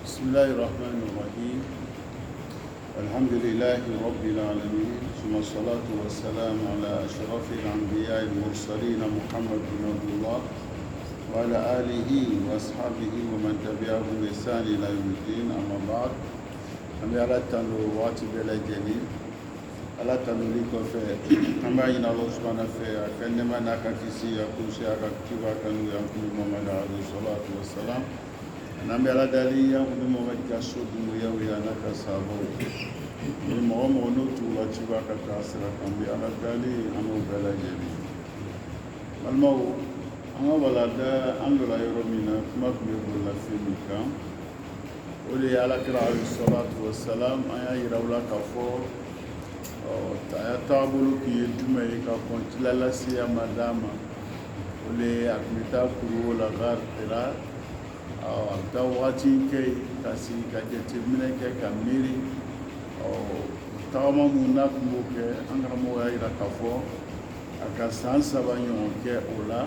بسم الله الرحمن الرحيم الحمد لله رب العالمين ثم الصلاة والسلام على أشرف الأنبياء المرسلين محمد بن عبد الله وعلى آله وأصحابه ومن تبعهم بإحسان إلى يوم الدين أما بعد أمي على تنو واتي بلا جليل على تنو ليكو في أما إن الله سبحانه في كنما ناكاكسي يكوسي أكاكتبا كانوا ينكم محمد عليه الصلاة والسلام نعم على دالي يوم محمد كسود ويا نكسابو المهم ونوتو واتشبا كاسرا كم على دالي أمو بلا جليل المو أنا ولدا أنا لا يرمينا كما بيقول في مكان ولي على كرام الصلاة والسلام أنا يرولا كفور تابلو كي يجمع كفون تلا سيا مداما ولي أكمتا كرو لا غار ترى دواتي كي كاسي كجتمنا كي كميري تاما مناك موكي أنا مويا يرا كفور أكاسان سبانيون كي أولا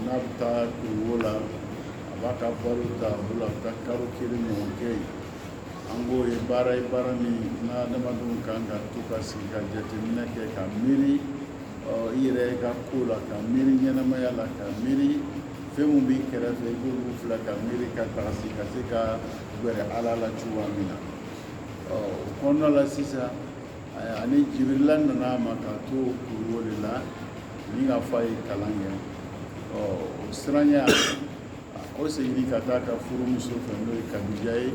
nabta kuwola abaka baruta bula takaru kiri ni okay ango e bara ni na damadun kanga tuka singa jete minake ka miri ire ka kula ka miri nyana mayala ka miri femu bi kera fe gulu fula ka miri ka tarasi ka sika gwere alala chuwa mina kono la sisa ani jibrilan na maka to kuwola ni ga fay kalange siranya o seyidi ka taa ka furumuso fɛ n'o ye kadija ye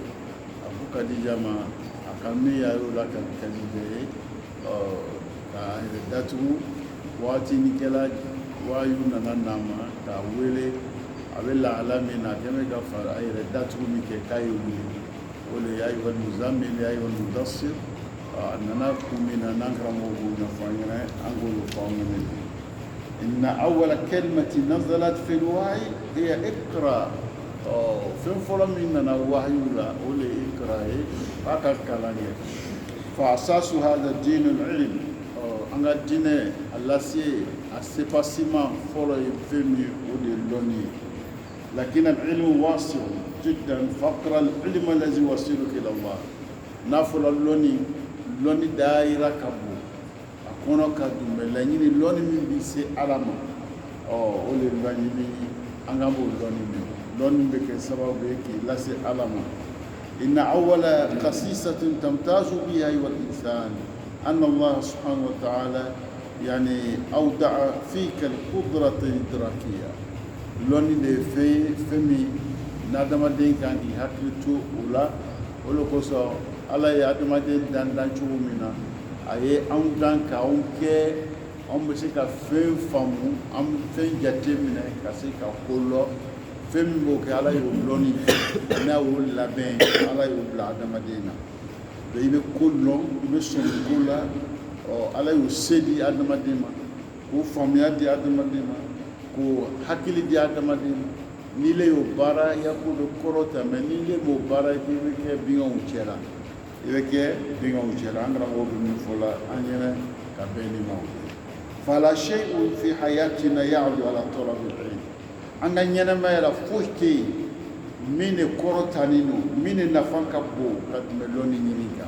a ko kadija ma a ka min y'a y'o la ka kadija ye k'a yɛrɛ datugu waatinikɛla wayu nana n'a ma k'a wele a bɛ lahala min na a kɛmɛ ka fara a yɛrɛ datugu min kɛ k'a ye wuli o le y'a ayyuhal muzammil y'a ayyuhal mudassir a nana kun min na n'an karamɔgɔ b'o ɲɛfɔ an ɲɛna an k'olu fɔ an ɲɛna إن أول كلمة نزلت في الوحي هي اقرأ فين فلان مننا وحي ولا أولي اقرأ أكاد كلامي فأساس هذا الدين العلم أن الدين الذي أسباسيما فلان فيمي أولي لوني لكن العلم واسع جدا فقر العلم الذي وصلك إلى الله نافل لوني دائرة كبو kono ka dumbe la nyini loni min bi se alama o le la nyini angamo loni be ke sababu ke la se alama inna awwala qasisatin tamtazu biha wal insan anna Allah subhanahu wa ta'ala yani awda'a fika al qudrata idrakiyya loni de femi nadama den kan di haklitu ula olo ko so ala ya adama den dan chumina aye an dan ka on ke on be se ka fen famu am fen jate mina ka se ka kollo fen mo ke ala yo loni na wo la ben ala yo bla adama dina be be kollo be son kola o ala yo sedi adama dina ko famia di adama dina ko hakili di adama dina ni le yo bara ya ko do korota me ni le mo bara ki be ke bion chera إذا بينهم وجهان رغبوا بالنفولا أنينا كبيني ما فلا شيء في حياتنا يعود على طلب العلم أننا ما يرفوشتي من كورتانينو من نفانك بو قد ملوني نينيكا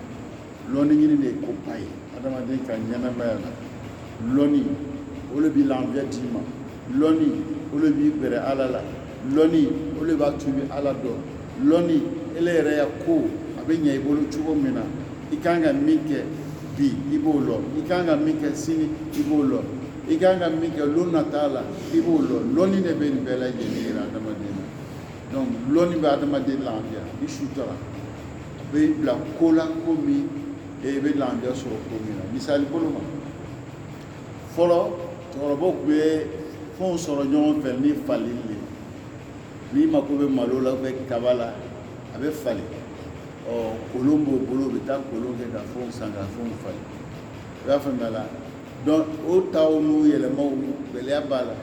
لوني نيني كوباي هذا ما ديك أننا ما يلا لوني ولا بيلانفيا ديما لوني ولا بيبرة على لا لوني ولا باتوبي على دو لوني إلى ريا كو abenya ibolo chugo mina ikanga mike bi ibolo ikanga mike sini ibolo ikanga mike luna tala ibolo loni ne be bela jenira damadina donc loni ba damadina landia bishutara be la kola komi e be landia so komina misali bolo ma folo torobo be fon soro nyon fel ni falile ni makobe malola be kabala abe fali Colombo bolo beta colonge da fond sanga fond fali la famala donc o tawnu yele maw belia bala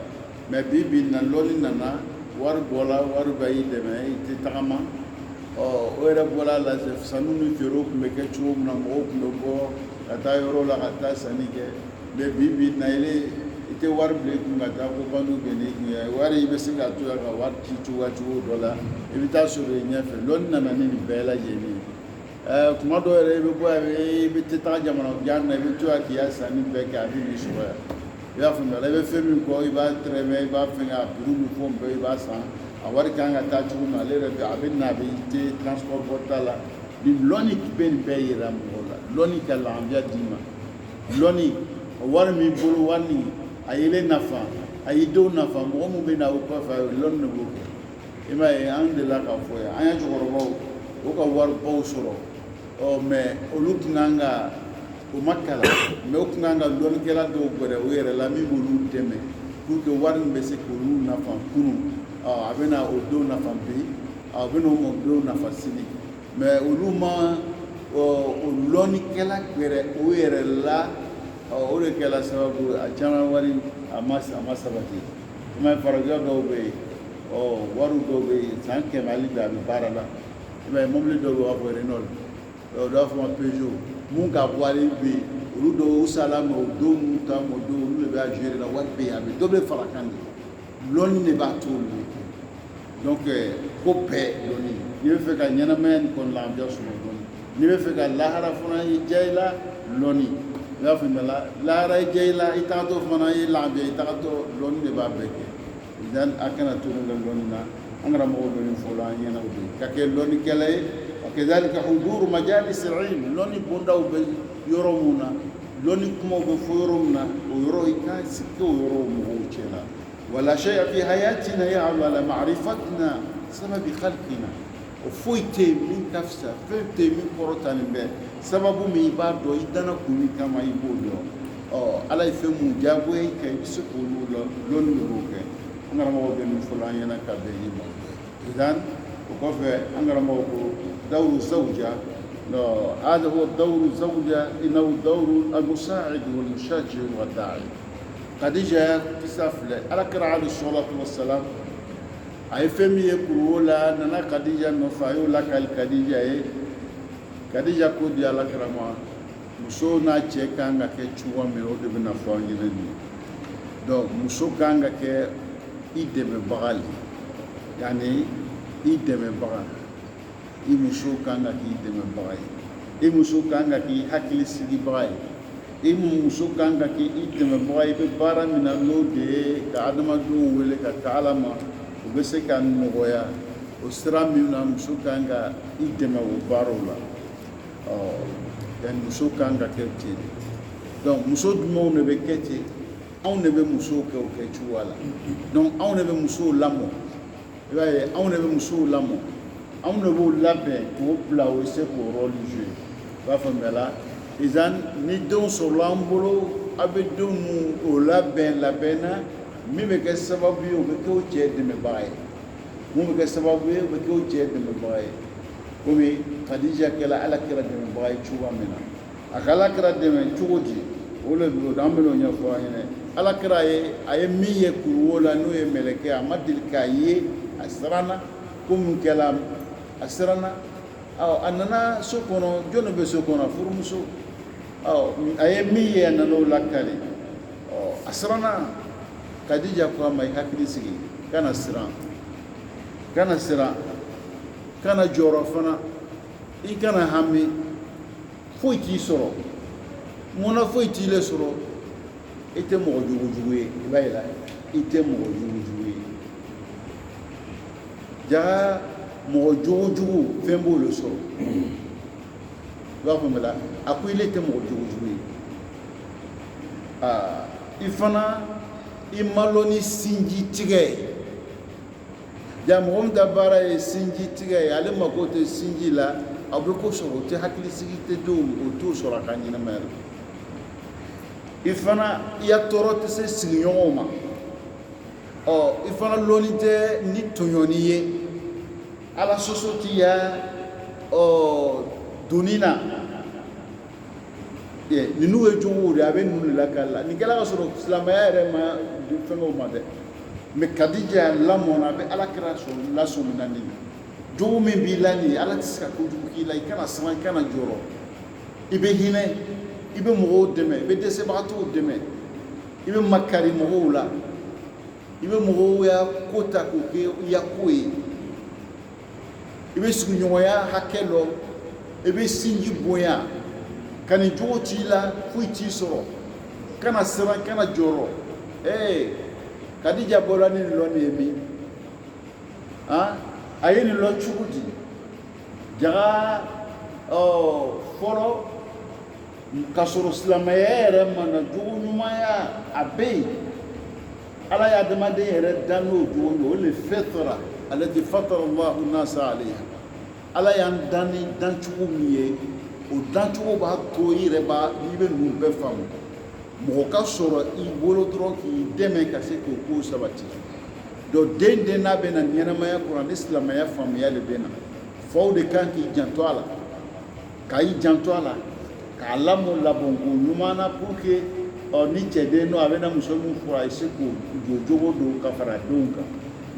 mais bibi na loli nana war bola war bayi de me ti tama o era bola la sanu ni fero ko me ke chuo na mo ko go ata yoro la ata sanike be bibi na ile ite wari bile kun ka taa ko banu bɛ ne kun ye wari i bɛ se ka to yan ka wari ci cogoya dɔ la i bɛ taa sɔrɔ i ɲɛfɛ lɔnni nana ni nin bɛɛ lajɛlen ye kuma dɔw yɛrɛ i bɛ bɔ yan i bɛ tɛ taa jamana jan na i bɛ to yan k'i ya sanni bɛɛ kɛ a bɛ n'i sɔrɔ yan i y'a faamuya i bɛ fɛn min kɔ i b'a tɛrɛmɛ i b'a fɛngɛ a piri ni fɛnw bɛɛ i b'a san a wari kan ka taa cogo min ale yɛrɛ bɛ a bɛ na a bɛ te transport bɔ ta la ni lɔnni bɛ nin bɛɛ yira mɔgɔ la lɔnni ka lafiya d'i ma lɔnni wari min bolo wari nin a yelen nafa a y'i denw nafa mɔgɔ min bɛ na o kɔfɛ a ye lɔnni de b'o kɛ i m'a ye an delila k'a fɔ yan an ye cɛkɔrɔbaw o ka waribaw sɔrɔ mɛ olu tun kan ka o ma kalan mɛ o tun kan ka lɔnnikɛla dɔw gɛrɛ o yɛrɛ la min b'olu dɛmɛ pour que wari min bɛ se k'olu nafa kunun a bɛ na o denw nafa bi a bɛ na o denw nafa sini mɛ olu ma o lɔnnikɛla gɛrɛ o yɛrɛ la o de kɛra sababu a caman wari a ma sabati i m'a ye farajɛ dɔw bɛ yen wariw dɔw bɛ yen san 100 hali bi a bɛ baara la i m'a ye mobili dɔw bɛ yen u b'a fɔ Renault dɔw b'a fɔ ma Peugeot mun ka bɔ ale bɛ yen olu dɔw sala ma o don n'u ta ma o don olu de bɛ a gérer la wari bɛ yen a bɛ dɔ bɛ fara kan de lɔnni de b'a to olu bɛ kɛ donc ko bɛɛ lɔnni n'i bɛ fɛ ka ɲɛnamaya nin kɔnɔ lafiya sɔrɔ lɔnni n'i bɛ fɛ ka lahara fana diya i la lɔnni i y'a faamuya lahara diya i la i tagatɔ fana ye lafiya i tagatɔ lɔnni de b'a bɛɛ kɛ a kana to ne la lɔnni na an karamɔgɔ bɛ nin fɔ la an ɲɛna o de ka kɛ lɔnnikɛla ye وكذلك حضور مجالس العلم لوني بونداو بيرومنا لوني كمو بفيرومنا ويرويكا سكو ويرو مغوچنا ولا شيء في حياتنا يعلو على معرفتنا سبب خلقنا وفويتي من كفسا فويتي من قرطان به سبب ميبادو يدنا كوني كما يبودو على يفهموا جابوي كي يسكولوا لوني بوكي انا رمو بين فلان ينا كبيما اذن وكفى انا رمو دور الزوجة هذا هو دور الزوجة إنه دور المساعد والمشجع والداعي خديجة تسافل على كرة عليه الصلاة والسلام أي فمي يقولوا لا ننا خديجة نفعيو لك الخديجة خديجة كودي على كرة muso n'a cɛ kan ka kɛ cogo min o de bɛ na fɔ an ɲɛna nin ye donc muso kan ka kɛ i dɛmɛbaga le yani i dɛmɛbaga i muso kan ka k'i dɛmɛbaga ye i muso kan ka k'i hakili sigibaga ye i muso kan ka k'i dɛmɛbaga ye i bɛ baara min na n'o de ye ka adamadenw wele ka taa Ala ma o bɛ se ka nɔgɔya o sira min na muso kan ka i dɛmɛ o baaraw la yani muso kan ka kɛ ten donc muso jumɛnw de bɛ kɛ ten anw de bɛ musow kɛ o kɛcogoya la donc anw de bɛ musow lamɔ i b'a ye anw de bɛ musow lamɔ anw de b'o labɛn k'o bila o se k'o rôle jouer i b'a faamuya la izan ni denw sɔrɔla an bolo a bɛ denw o labɛn na min bɛ kɛ sababu ye o bɛ kɛ o cɛ dɛmɛbaga ye mun bɛ kɛ sababu ye o bɛ kɛ o cɛ dɛmɛbaga ye komi Khadija kɛla Alakira dɛmɛbaga ye cogoya min na a ka Alakira dɛmɛ cogo di o le don an bɛ n'o ɲɛfɔ an ɲɛna Alakira a ye min ye kuru la n'o ye mɛlɛkɛ a ma deli k'a ye a siranna ko mun kɛla a siranna a nana so kɔnɔ jɔnni bɛ so kɔnɔ furumuso a ye min ye a nana o lakari a siranna Khadija ko a ma i hakili sigi kana siran kana jɔrɔ fana i kana hami foyi t'i sɔrɔ munna foyi t'i le sɔrɔ i tɛ mɔgɔ jugujugu ye i b'a ye la i tɛ mɔgɔ jugujugu ye jaa mɔgɔ jugujugu fɛn b'o le sɔrɔ i b'a faamuya la a ko ile tɛ mɔgɔ jugujugu ye i fana i malo ni sinji tigɛ ye jaa mɔgɔ min ta baara ye sinji tigɛ ye ale mako tɛ sinji la aw bɛ ko sɔrɔ o tɛ hakilisigi tɛ do o t'o sɔrɔ a ka ɲɛnamaya la i fana i ya tɔɔrɔ tɛ se sigiɲɔgɔnw ma i fana lɔnni tɛ ni tɔɲɔni ye ala soso t'i ya donni na ninnu ye jogow de a bɛ ninnu de lakali la nin kɛla ka sɔrɔ silamɛya yɛrɛ ma fɛnkɛw ma dɛ mais Khadija lamɔna a bɛ Alakira lasɔmina nin jogo min b'i la nin ala tɛ se ka kojugu k'i la i kana siran i kana jɔrɔ i bɛ hinɛ i bɛ mɔgɔw dɛmɛ i bɛ dɛsɛbagatɔw dɛmɛ i bɛ makari mɔgɔw la i bɛ mɔgɔw ya ko ta k'o kɛ i ya ko ye i bɛ sigiɲɔgɔnya hakɛ dɔ i bɛ sinji bonya ka nin jogo t'i la foyi t'i sɔrɔ kana siran kana jɔrɔ Kadija bɔra ni nin lɔ nin ye min a ye nin lɔ cogo di jaga fɔlɔ ka sɔrɔ silamɛya yɛrɛ mana jogo ɲumanya a bɛ yen ala ye adamaden yɛrɛ dan n'o jogo min o le fitra allati fatara Allahu nasa alayha ala y'an dan ni dancogo min ye o dancogo b'a to i yɛrɛ n'i bɛ ninnu bɛɛ faamu mɔgɔ ka sɔrɔ i bolo dɔrɔn k'i dɛmɛ ka se k'o ko sabati donc den n'a bɛ na ɲɛnamaya kɔnɔ ni silamɛya faamuya de bɛ na faw de kan k'i janto a la ka i janto a la k'a lamɔ labɔn ko ɲuman na pour que ni cɛden don a bɛna muso min furu a ye se k'o jɔ jogo don ka fara denw kan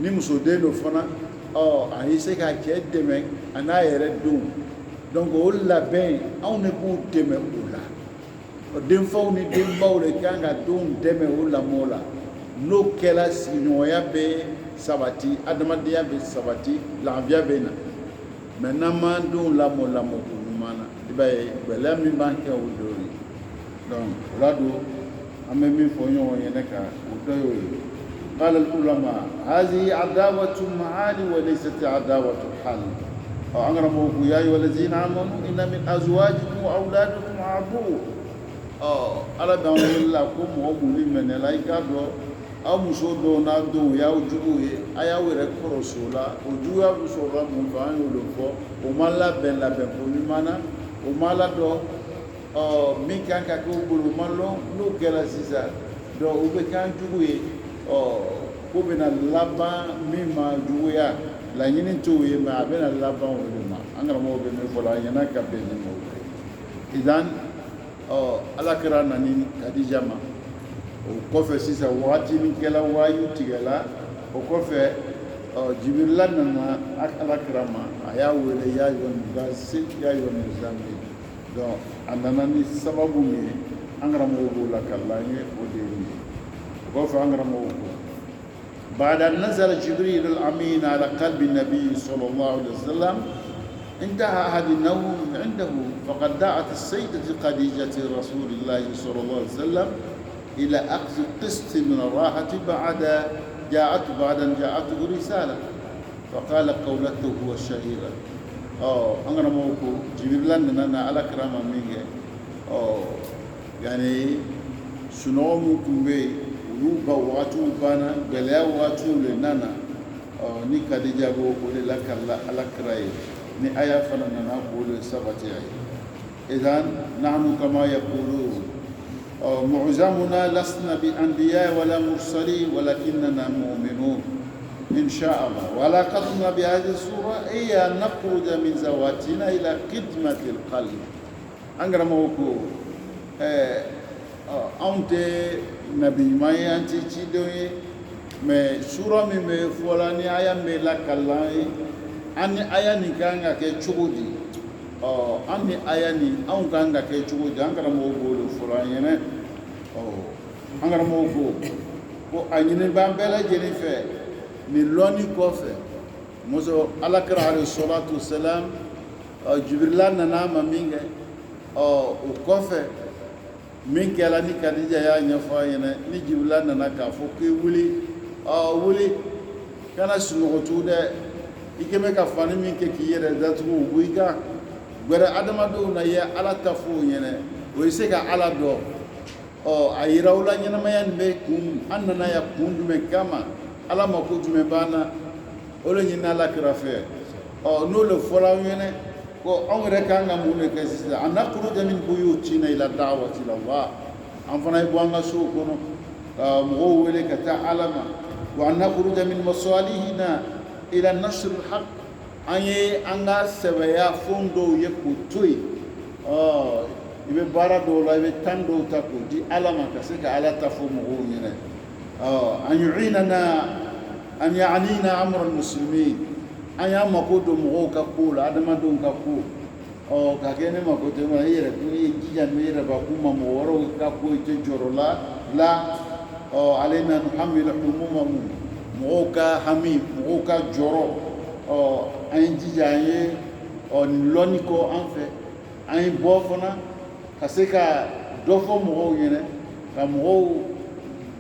ni musoden don fana a ye se k'a cɛ dɛmɛ a n'a yɛrɛ denw donc o labɛn anw de b'u dɛmɛ o la denfaw ni denbaw de kan ka denw dɛmɛ o lamɔ la n'o kɛra sigiɲɔgɔnya bɛ sabati adamadenya bɛ sabati lafiya bɛ na mais n'an m'an denw lamɔ ko ɲuman na i b'a ye gɛlɛya min b'an kɛ o dɔ ye donc o la don an bɛ min fɔ ɲɔgɔn ɲɛnɛ kan o dɔ y'o ye قال العلماء هذه عداوة معاني وليست عداوة حل أنغرموكم يا أيها الذين آمنوا إن من أزواجكم وأولادكم عدو ala bɛ an la ko mɔgɔ minnu mɛnɛ la i k'a dɔn aw muso dɔw n'a denw y'aw jugu ye a y'aw yɛrɛ kɔrɔso la o juguya bɛ sɔrɔ mun fɛ an y'o de fɔ o ma labɛn ko ɲuman na o ma ladɔn min kan ka kɛ u bolo o ma lɔn n'o kɛra sisan donc o bɛ kɛ an jugu ye ko bɛna laban min ma juguya laɲini t'o ye mais a bɛna laban o de ma an karamɔgɔ bɛ min fɔ la a ɲɛna ka bɛn ni o ye idan ala kɛra nani Kadija ma o kɔfɛ sisan wagati min kɛla wayu tigɛla o kɔfɛ Jibirila nana ala kɛra ma a y'a wele y'a yɔ muzammil donc a nana ni sababu min ye an karamɔgɔ b'o la kala an ye o de ye o kɔfɛ an karamɔgɔ ko بعد أن نزل جبريل الأمين على قلب النبي صلى الله عليه وسلم انتهى عهد النوم عنده فقد دعت السيدة خديجة رسول الله صلى الله عليه وسلم إلى أخذ قسط من الراحة بعد أن جاءته رسالة فقال قولته الشهيرة أنا موكو جبريل لنا على كرامة منه يعني سنومكم بي ولوبا واتو بانا بلا واتو لنانا ni Kadija go le la kala ala krai ni aya fana nana bolo sabati ay idan nahnu kama yaqulun mu'zamuna lasna bi anbiya wala mursalin walakinna mu'minun in sha Allah wala qadna bi hadhihi sura iya nakhruj min zawatina ila khidmati alqalb angara moko ante nabi mai anti chidoye mais sura min bɛ fɔ la ni aya min la kalan ye an ni aya nin kan ka kɛ cogo di an ni aya nin anw kan ka kɛ cogo di an karamɔgɔ b'o de fɔ an ɲɛna an karamɔgɔ ko a ɲini b'an bɛɛ lajɛlen fɛ nin lɔnni kɔfɛ muso alakira alayhi salatu wasalam Jibirila nana ma min kɛ o kɔfɛ min kɛra ni Kadija y'a ɲɛfɔ a ɲɛna ni Jibirila nana k'a fɔ k'i wuli wuli kana sunɔgɔtu dɛ i kɛmɛ ka fani min kɛ k'i yɛrɛ datugu o b'i kan gwɛrɛ adamadenw na i ye ala ta fɔ o ɲɛna o ye se ka ala dɔn a yira u la ɲɛnamaya nin bɛ kun an nana yan kun jumɛn kama ala ma ko jumɛn b'an na o le ɲini ala kira fɛ n'o le fɔra aw ɲɛna ko anw yɛrɛ kan ka mun de kɛ sisan an nakhruja min buyutina ila da'wati ilallah an fana ye bɔ an ka sow kɔnɔ ka mɔgɔw wele ka taa ala ma وأن نخرج من مصالحنا إلى نشر الحق أني أنغا سبيا فوندو يكوتوي ibe bara do la ibe tando tako di alama ka se ka ala tafumu ngene an yu'inana an ya'nina amra almuslimin an ya makodo mo ka kula adama don ka ku ka kene makodo ma yere ni jijan me yere ba kuma mo woro ka ku je jorola la علينا نحمل همومهم موكا حميم موكا جورو أين جاي لونيكو أنفه أين بوفنا كسيكا دوفو مغوينة كمغو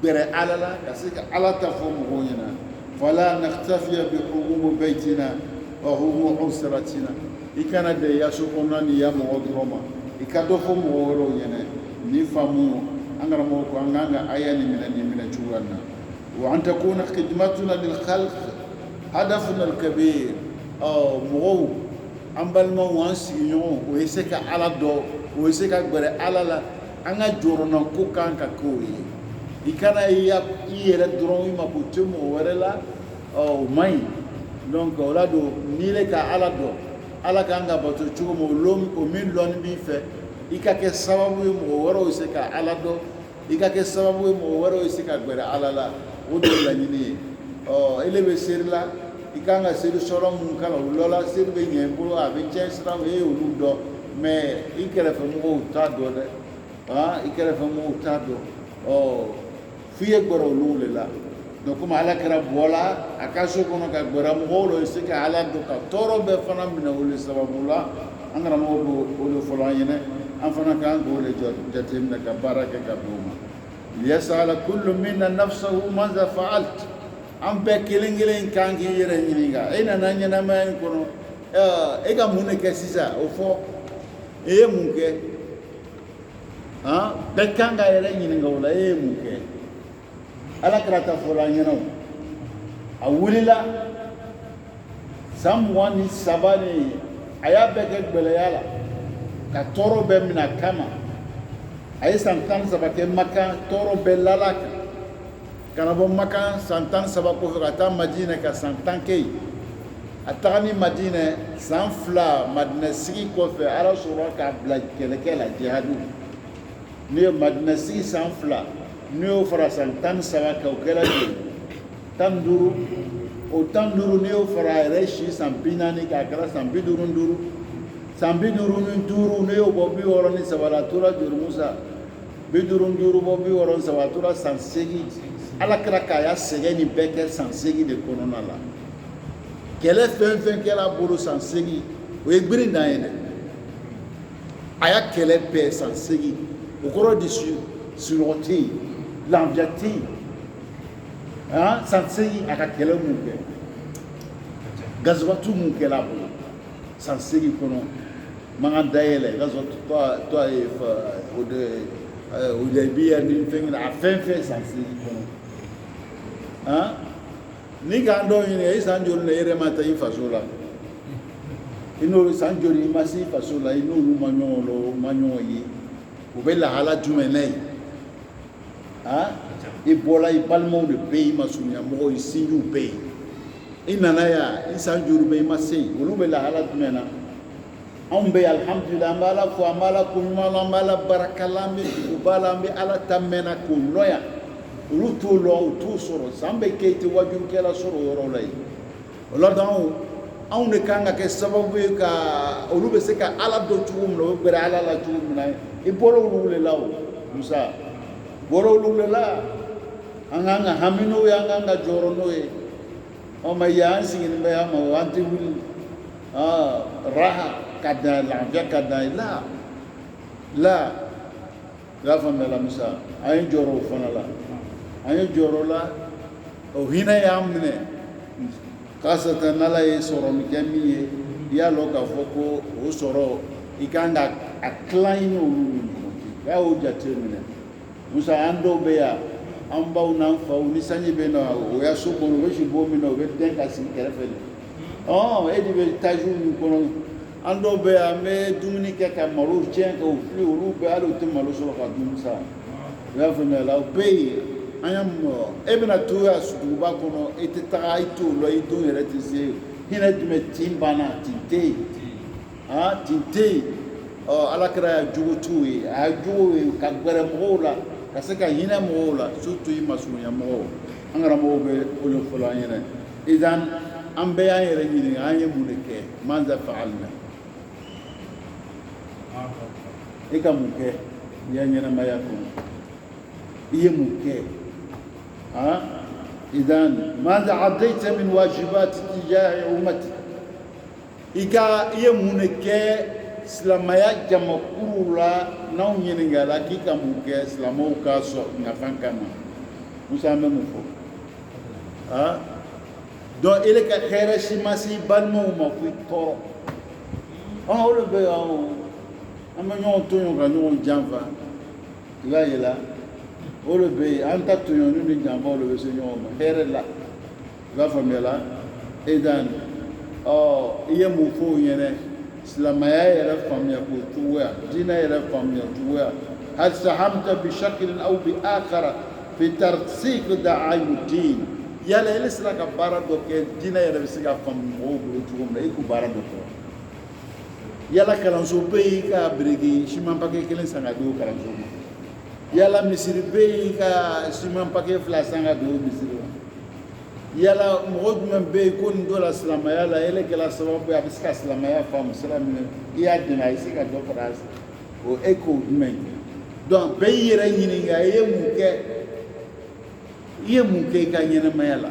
بري على كسيكا على تفو مغوينة فلا نختفي بحموم بيتنا وهموم أسرتنا إكنا دي يسوكونا نيام غدرما إكادوفو مغوينة نفهمو أنغر موكو أنغانا أياني من جوانا وأن تكون خدمتنا للخلق هدفنا الكبير مغو أمبالما وانسيون ويسيكا على دو ويسيكا بري على لا أنغا جورنا كوكان كاكوي إكانا إيرا درون ما بوتيمو ورلا ماي donc ola do nile ka ala do ala ka anga bato chugo mo lom o min lon bi fe ikake sababu mo woro se ka ala do ikake sababu mo woro se ka gbere ala la o do la ni ele be serla ikanga seru soro mun kala lola seru be nyembo ave chesra e ulu do me ikere fe mo ta do de ikere fe mo ta do fiye gboro lule la donc comme ala kera bola akaso kono ka gbera mo se ka ala do ka toro be fana mina wole sababu la angara mo do wole folo yene an fana ka ngole jatem na ka baraka ka duma yasala kullu minna nafsuhu madha fa'alt am be kelengelen kangi yere nyiniga ina nanya na ma kono e ga mune ke sisa o fo e munke be kanga yere nyiniga wala e munke ala karata fola nyana awulila samwani sabani ayabe ke gbeleyala ka toro be mina kama ay santan sabake maka toro be lalaka kana bo maka santan sabako kata madina ka santan kay atani madina sanfla madina sigi ko fe ala sura ka bla kelekela jihadu ne madina sigi sanfla neo fara santan sabaka o kala ni tanduru o tanduru neo fara reshi sampina ni ka kala sambiduru nduru sambiduru nduru neo bobi oroni sabala tura juru musa biduru nduru bobi oron sabatura sansegi ala kra kaya segeni beke sansegi de konona la kele fen kela buru sansegi o egbiri na ene aya kele pe sansegi o koro disu suroti l'enviati sansegi aka kele munke gazwatu munke la buru sansegi kono manga dayele gazwatu to o de o de biya ni fengina a fen sansegi kono ni ga ndo ni sanjol ne ere mata yi fasola ino sanjol ni masi fasola ino lu manyo yi o be la hala jumenei ibola ibalmo de pays masunya mo isinju pays inana ya insanjuru be masei ulu be la hala jumena ambe alhamdulillah mala ko amala kumala mala barakalambe ubalambe ala tamena ko loya ulu to lo to soro sambe keiti wajun kela soro yoro lay wala dawo aw ne kanga ke sababu ka ulu be se ka ala do tuum no be ala la tuum na ibolo ulu le law musa boro ulu le la anganga hamino ya anganga jorono e o ma yansi ni be ama wanti wul raha kada la via kada la fama la musa ay joro fana la ay joro la o hina yamne kasata nala e soro mi kemi ya loka foko o soro ikanga acclaim o ya o jatemne musa ando be ya amba una fa unisanye be na o ya so bono we shi bomi no be denka sin kerefele e di be taju ni kono ando be a me dumuni ke ka maru chen ko fli uru be alo te malu so ka dumsa ya fa me la be ayam ebena tu ya su ba kono ete ta itu lo itu rete se hina di me timbana tinte tinte ala kra jugu tu a jugu ka gbere mola ka se ka hina mola surtout imasunya mo angara mo be olo fola yene idan ambe ya yere ni anye muneke manza fa'alna ika muke ya nyana maya ko iye muke إذن ماذا عديت من واجبات تجاه أمتك إيكا يمونك سلامايا جمكولا ناو ينغالا كيكا موكا سلاموكا سو نافان كاما مسامي مفو دون إليك خير شماسي بالمو مفو تورو أولو بي أما نيون تونيو كا نيون جانفا لا يلا أولو بي أنت تونيو نيون جانفا أولو بي سنيون خير لا لا فميلا إذن إيه مفو ينه سلامايا يلا فاميا كوتويا دينا يلا فاميا تويا هل ساهمت بشكل أو بآخر في ترسيخ دعاية الدين يلا يلا سلاك بارا دوكي دينا يلا بسيكا فاميا وبروتوهم لا يكو بارا دوكي يلا كلامسو بيكا بريكي شمان باكي كلين سانغادو كلامسو يلا مصر بيكا شمان باكي فلا سانغادو مصر يلا مغود من بيكون دولا سلام يلا يلا كلا سبب بيسكا سلام يا فام سلام يا دينا يسكا دو فراس او ايكو من دون بييرا ينيغا يموكي كانينا مايلا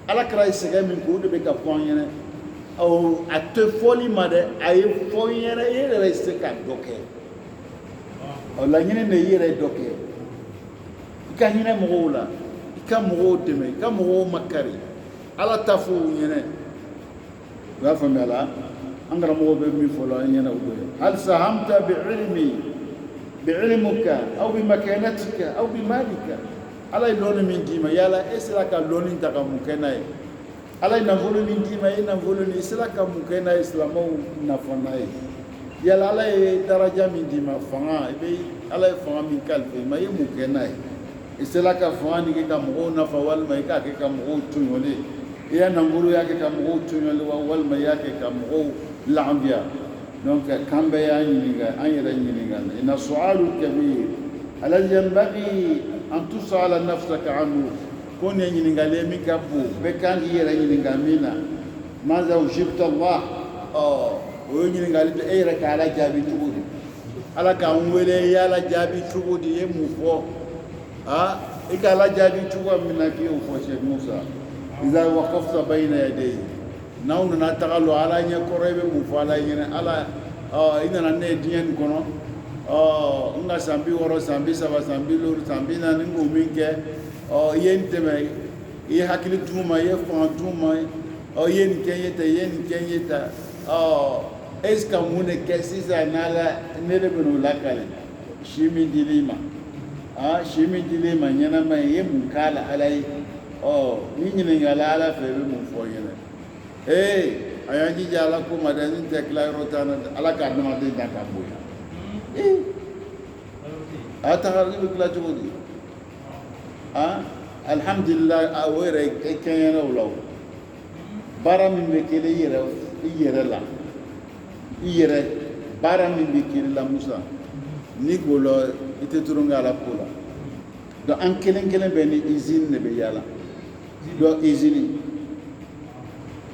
ala kra sega min ko de be ka fonyene او اتفولي ماده اي فونيره يره سكا دوكي او لا ني نه يره دوكي كانينا مغولا كمغو دمي كمغو مكاري على تفو ينه غافم يلا انغرا مغو بمي فلو ينه هل ساهمت بعلمك او بمكانتك او بمالك على لون من ديما يلا اسلاك لون تاع مكناي على نفولو من ديما نفولو اسلاك مكناي اسلامو نفناي يلا على درجه من ديما فنا بي على فنا من كالف ما يمكناي iselaka fani ke kamgo na fawal mai ka ke kamgo tunyole ya nanguru ya ke kamgo tunyole wal mai ya ke kamgo lambia donc kambe ya nyinga anyira nyinga ina su'alu kabir alladhi yanbaghi an tusala nafsaka anhu kone nyinga le mikabu be kangi yira nyinga mina maza ujibta Allah o nyinga le era kala jabi tugudi ala ka unwele ya la jabi tugudi ye mufo إذا جابي توا من أكيد وفوشة موسى إذا وقفت بين يديه نحن نتقلو على أن يقرب مفعلا على إذا ندين كنا إنك سامبي ورا سامبي سبا سامبي لور سامبي نانغو منك ينتمي يحكي توما يفهم توما ينكيتا est-ce que mon ekesisa nala nerebeno lakale shimi dilima shimi dile manyana ma ye mukala alai ni ngala ala febe mu foyene ayaji jala ko madani tekla rotana ala ka dama de daka boya ata hargi bikla jodi alhamdulillah awere kenya ulaw bara min mekele yere la yere bara min mekele la musa ni golo ite turunga la pola do an kelen be ni usine ne be yala do usine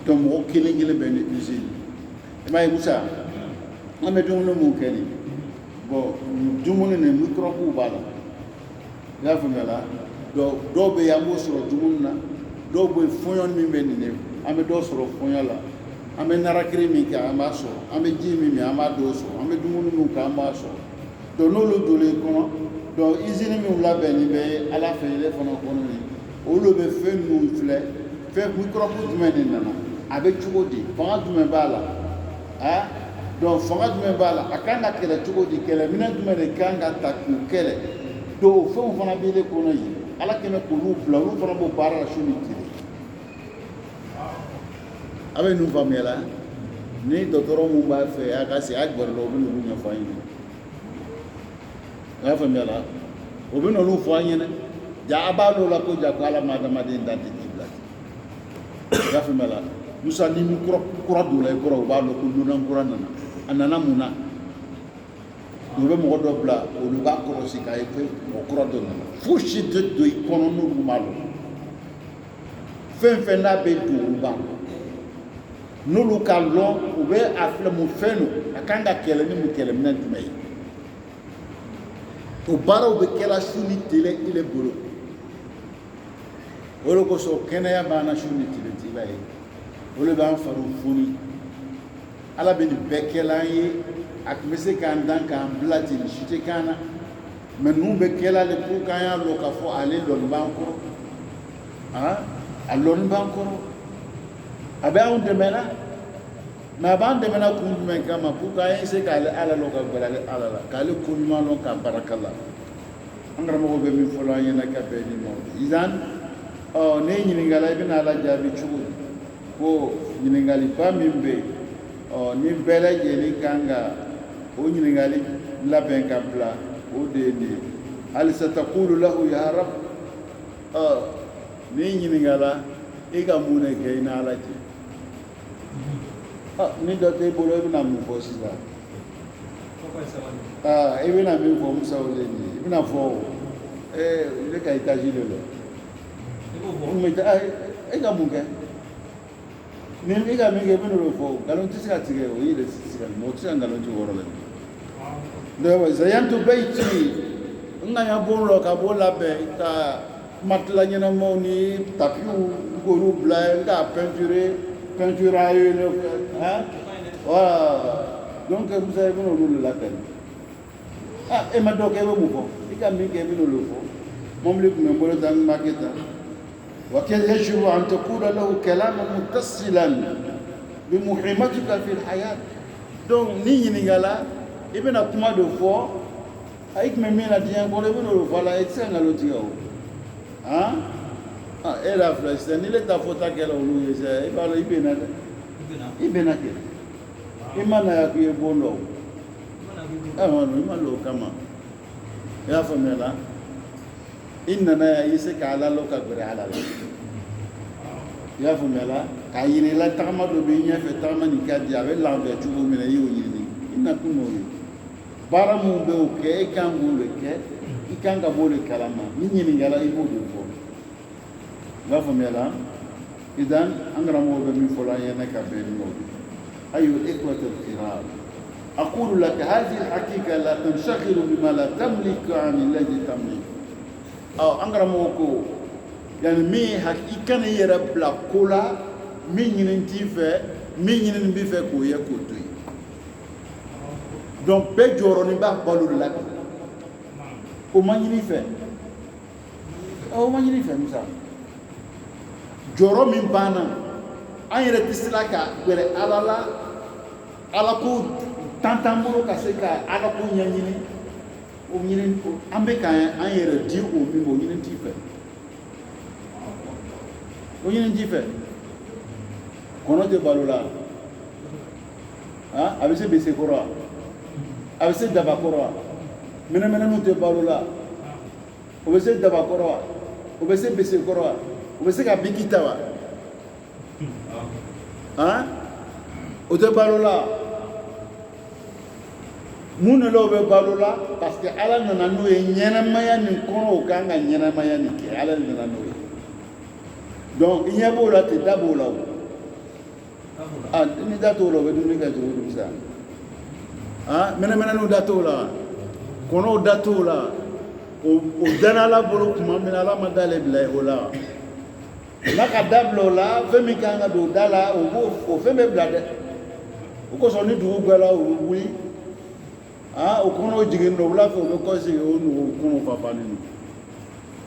to mo kelen be ni usine may musa ame dum lo mo keni bo dumune ne microbe bala ya fumela do be yamo soro dumunna do bo fonyon mi be ni ame do soro fonyola ame narakiri mi ka amaso ame jimi mi amado so ame dumunu mu ka amaso do nolo dole kono do izini mi wala beni be ala fele fono kono ni o lo be fe nu fle fe microbe dumene nana abe chugodi fanga dumen bala do fanga dumen bala akana kele chugodi kele mina dumene kanga takku kele do fo fana be le kono yi ala kene ko lu bla lu fana bo bara la shuni tiri abe nu famela ni docteur mu ba fe aga si akbar lo bu nu nya fayini gafa mela obino lu fanyene ja abalo la ko ja kala madama de ndati kibla gafa mela musa ni mikro kuradu la ko ba lo ko luna kurana anana muna do mo do bla o lu ba ko si kai pe o kurado na fushi de do ikono no malo fen na be do ba no lu kallo o be afle mu fenu akanga kele ni mu kele mna tumai o baro be kela suni tele ile bolo o de kosɔn kɛnɛya banna su ni tile t'i la ye o de b'an fariw foni ala bɛ nin bɛɛ kɛla an ye a tun bɛ se k'an dan k'an bila ten nin si tɛ k'an na mɛ ninnu bɛ kɛla de pour k'an y'a lɔn k'a fɔ ale lɔnni b'an kɔrɔ a lɔnni b'an kɔrɔ a bɛ anw dɛmɛ na mɛ a b'an dɛmɛ na kun jumɛn kama pour k'an ye se k'ale ala lɔn ka gɛrɛ ale ala la k'ale ko ɲuman lɔn k'a barika la an karamɔgɔ bɛ min fɔlɔ an ɲɛna ka bɛn ni ɲɔgɔn ye izan ne ɲininkala i bɛna ala jaabi cogo di ko ɲininkaliba min bɛ yen ni bɛɛ lajɛlen kan ka o ɲininkali labɛn ka bila o de ye nin ye halisa takulu lahu ya rab ni ɲininkala i ka mun de kɛ i ni ala cɛ ni dɔ t'e bolo i bɛna mun fɔ sisan i bɛna min fɔ musa o de ye nin ye i bɛna fɔ ne ka etazi de lɔ e ka mun kɛ ni i ka min kɛ i bɛ n'o fɔ nkalon tɛ se ka tigɛ o yɛrɛ tɛ se ka mɔgɔ tɛ se ka nkalon tigɛ o yɔrɔ la donc zayantu bayti n ka ɲɛ bon lɔ ka b'o labɛn ka matela ɲɛnamaw ni tapiw k'olu bila yen k'a peinture a ye ne voilà donc musa i bɛ n'olu de labɛn e ma dɔ kɛ i bɛ mun fɔ i ka min kɛ i bɛ n'olu fɔ mɔbili tun bɛ n bolo tan n b'a kɛ tan وكان يجب أن تقول له كلاما متصلا بمهمتك في الحياة donc ni ɲininkala i bɛna kuma dɔ fɔ i tun bɛ min na diɲɛ kɔnɔ i bɛna o fɔ a la i tɛ se ka nkalon tigɛ o e yɛrɛ filɛ sisan ni ne ta fɔta kɛra olu ye sisan i b'a dɔn i bɛnna dɛ i bɛnna kɛ i ma na yan k'i ye bon dɔ i ma na o kama i y'a faamuya la i nana yan i ye se k'a ala lɔ ka gɛrɛ ala la i y'a faamuya la k'a yira i la tagama dɔ bɛ i ɲɛfɛ tagama nin ka di a bɛ lafiya cogo min na i y'o ɲini i nakun n'o ye baara min bɛ o kɛ e kan k'o de kɛ i kan ka b'o de kalama ni ɲininkala i b'o de fɔ i b'a faamuya la idan an karamɔgɔ bɛ min fɔ la an ɲɛna ka bɛn ni o ye ayiwa ikhwata al-kiram aqulu laka hadhihi al-haqiqa la tanshaghilu bima la tamliku an alladhi tamliku an karamɔgɔ ko yani min i kana i yɛrɛ bila ko la min ɲini t'i fɛ min ɲini b'i fɛ k'o ye k'o to yen donc bɛɛ jɔyɔrɔnin b'a balo de la bi o ma ɲini fɛ o ma ɲini fɛ musa jɔyɔrɔ min banna an yɛrɛ tɛ se ka gɛrɛ ala la ala ko tan t'an bolo ka se ka ala ko ɲɛɲini o ɲini an bɛ ka an yɛrɛ di o min ma o ɲini t'i fɛ o ɲini t'i fɛ kɔnɔ tɛ balo la a bɛ se bese kɔrɔ wa a bɛ se daba kɔrɔ wa mɛnɛmɛnɛninw tɛ balo la o bɛ se daba kɔrɔ wa o bɛ se bese kɔrɔ wa o bɛ se ka biki ta wa o tɛ balo la mun de la o bɛ balo la parce que ala nana n'o ye ɲɛnamaya nin kɔnɔ o kan ka ɲɛnamaya nin kɛ ala nana n'o ye donc i ɲɛ b'o la ten da b'o la o ni da t'o la o bɛ dumuni kɛ cogo di sisan mɛnɛmɛnɛninw da t'o la kɔnɔw da t'o la o danna ala bolo tuma min na ala ma d'ale bila o la n'a ka da bila o la fɛn min kan ka don o da la o fɛn bɛ bila dɛ o kosɔn ni dugu gbɛla o bɛ wuli o kɔnɔw jiginni don wula fɛ o bɛ kɔsegin o nugu kɔnɔw fafanen don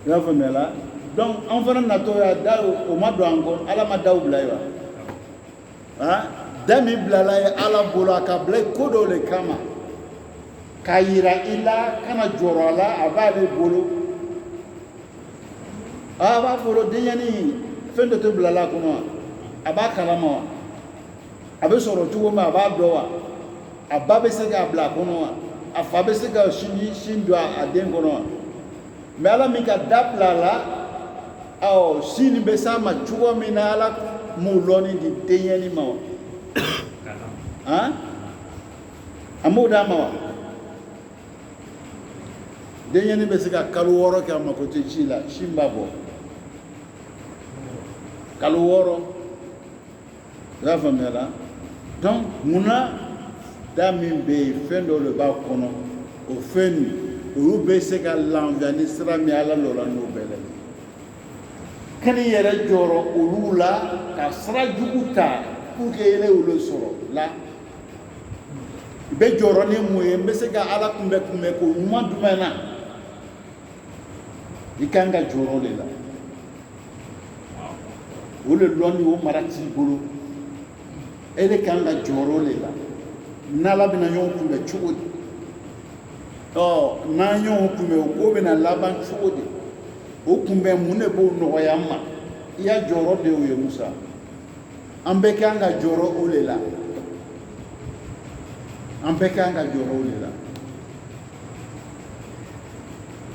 i y'a faamuya la donc an fana natɔ ya da o ma don an kɔnɔ ala ma daw bila ye wa da min bilala ye ala bolo a ka bila ko dɔw de kama k'a yira i la kana jɔrɔ a la a b'ale bolo a b'a fɔ denkɛnin fɛn dɔ tɛ bilala a kɔnɔ wa a b'a kalama wa a bɛ sɔrɔ cogo min a b'a dɔn wa a ba bɛ se k'a bila a kɔnɔ wa a fa bɛ se ka sin don a den kɔnɔ wa mɛ ala min ka da bila a la sin nin bɛ s'a ma cogo min na ala m'o lɔnni di denkɛnin ma wa a m'o d'a ma wa denkɛnin bɛ se ka kalo 6 kɛ a mako tɛ sin la sin b'a bɔ kalo 6 i y'a faamuya la donc munna da min bɛ yen fɛn dɔ de b'a kɔnɔ o fɛn nin olu bɛ se ka lafiya ni sira min ala lɔra n'o bɛɛ lajɛlen kani yɛrɛ jɔrɔ olu la ka sira jugu ta pour que ele olu sɔrɔ la i bɛ jɔrɔ ni mun ye n bɛ se ka ala kunbɛ ko ɲuman jumɛn na i kan ka jɔrɔ de la o le lɔnni o mara t'i bolo e de kan ka jɔrɔ de la n'ala bɛna ɲɔgɔn kunbɛ cogo di n'an ɲɔgɔn kunbɛ o ko bɛna laban cogo di o kunbɛ mun de b'o nɔgɔya n ma i y'a jɔrɔ de o ye musa an bɛɛ kan ka jɔrɔ o de la an bɛɛ kan ka jɔrɔ o de la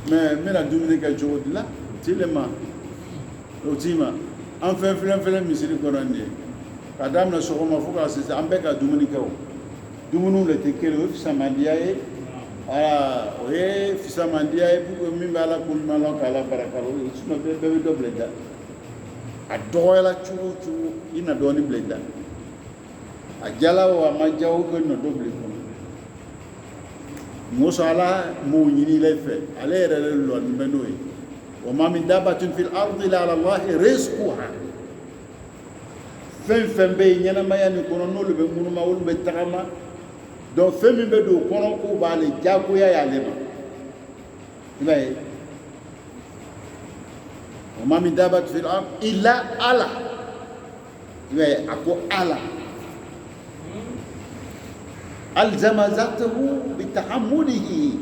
mais n bɛna dumuni kɛ cogo di la o t'i le ma o t'i ma an fɛn filɛ misiri kɔnɔ nin ye ka daminɛ sɔgɔma fo ka sisan an bɛɛ ka dumuni kɛ o dumuniw de tɛ kelen o ye fisamandiya ye o ye fisamandiya ye pour que min bɛ ala ko ɲuman lɔn k'ala barika la o ye sinon bɛɛ bɛ dɔ bila i da a dɔgɔyala cogo o cogo i na dɔɔnin bila i da a jala o a ma ja o ko i na dɔ bila i kɔnɔ mɔsɔn ala m'o ɲini i fɛ ale yɛrɛ de lɔnni bɛ n'o ye wa ma min dabbatin fil ardi illa ala allahi rizquha fɛn fɛn bɛ yen ɲɛnamaya nin kɔnɔ n'olu bɛ ŋunuma olu bɛ tagama donc fɛn min bɛ don o kɔnɔ k'o b'ale jagoya y'ale ma i b'a ye wa ma min dabbatin fil ardi illa ala i b'a ye a ko ala alzama zatahu bitahammulihi